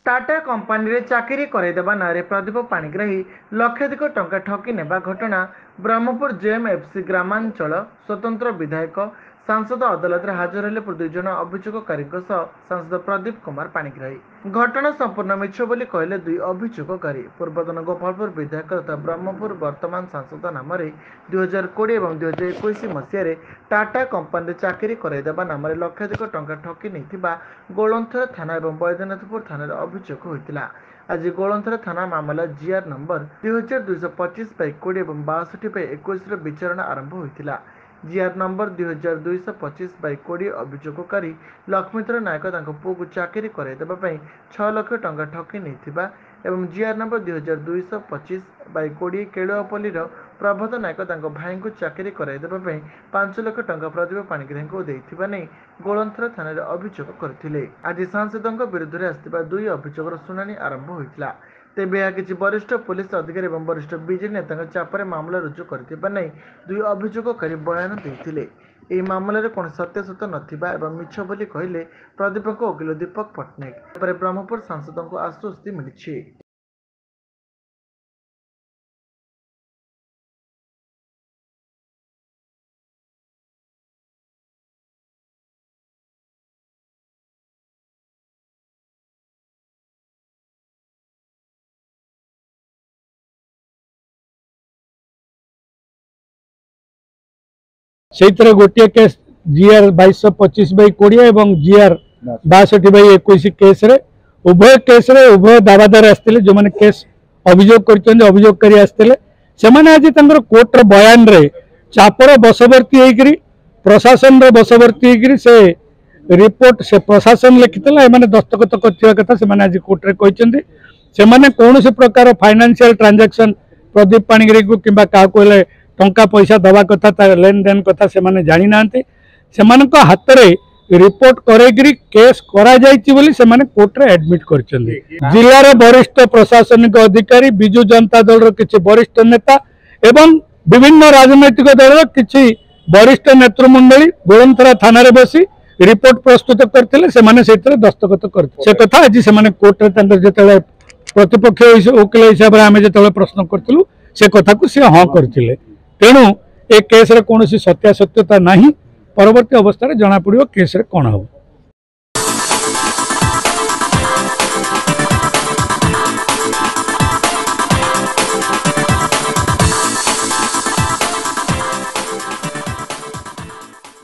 Tata company रे चाकरी करदेवा नारे प्रदीप पाणिग्राही लक्षाधिक टंका ठकी नेबा घटना ब्रह्मपुर जेएमएफसी ग्रामांचल स्वतंत्र विधायक सांसद अदालत में हाजर हेले दुई जन अभियोगकारी सांसद प्रदीप कुमार पाणिग्राही घटना संपूर्ण मिछ बोली कहले दुई अभियोगकारी पूर्वतन गोपालपुर विधायक तथा ब्रह्मपुर वर्तमान सांसद नाम 2020 और 2021 मसीह टाटा कंपनी चाकरी करदेवा नाम लक्षाधिक टंका ठकी नहीं गोलंथर थाना और बैद्यनाथपुर थाना अभियोग होता। आज गोलंथर थाना मामला जीआर नंबर 2225/20 और 62/21 विचारणा आरंभ होता। जीआर नंबर 2225/20 अभियोगकारी लक्ष्मीधर नायक पुओ को चाकरी करदेवा 6 लाख टंका ठकी नहीं एवं जीआर नंबर 2225/20 केलुआपल्ली प्रभात नायक भाई को चाकरी करदेवा 5 लाख टंका प्रदीप पाणिग्राही को देथिबा नहीं गोलंथर थाना अभियोग करथिले। आज सांसद विरुद्ध में आसथिबा दुई अभियोगर शुणाणी आरंभ होइतिला। तेबे यह किसी वरिष्ठ पुलिस अधिकारी और वरिष्ठ बीजेडी नेता चापर मामला रुजु करथिबा नहीं दुई अभियोगकारी बयान देथिले। ଏହି ମାମଲାରେ କୌଣସି ସତ୍ୟାସତ୍ୟ ନଥିବା ଏବଂ ମିଛ ବୋଲି କହିଲେ ପ୍ରଦୀପଙ୍କ ଓକିଲ ଦୀପକ ପଟ୍ଟନାୟକ। ପରେ ବ୍ରହ୍ମପୁର ସାଂସଦଙ୍କୁ ଆଶ୍ୱସ୍ତି ମିଳିଛି। से गोटे केस जीआर 2225/20 और जीआर 62/21 केस रे उभय केस रे उभय दावादार आसते जो मैंने केस अभियोग कर आसते आज कोर्ट रो बयान रे चापर बसवर्ती होकर प्रशासन रो बसवर्ती होकर से रिपोर्ट से प्रशासन लिखिता एमाने दस्तखत करथिबा कथा से आज कोर्ट रे कहचंदी से कौन प्रकार फाइनेंशियल ट्रांजैक्शन प्रदीप पाणिग्राही को किंबा का कहले टंका पैसा दवा कथा लेन देन कथा से माने जानी नांते से हाथ में रिपोर्ट करेगिरी केस करा जायछि बोली से माने कोर्ट रे एडमिट करछन्दी। जिल्लार वरिष्ठ प्रशासनिक अधिकारी बिजु जनता दल रो किछि वरिष्ठ नेता एवं विभिन्न राजनैतिक दल रो किछि वरिष्ठ नेतृमंडली गोलंथरा थाना रे बसी रिपोर्ट प्रस्तुत करथिले से माने सेतरे दस्तखत करथिले से कथा आज से माने कोर्ट रे तांकर जेतले प्रतिपक्ष वकील हिसाब रे आमे जेतले प्रश्न करथिलु से कथा को से हां करथिले। तेणु ए केस रे कौन सत्यासत्यता नहीं परवर्ती अवस्था जना पड़ो केस रे कौन हम।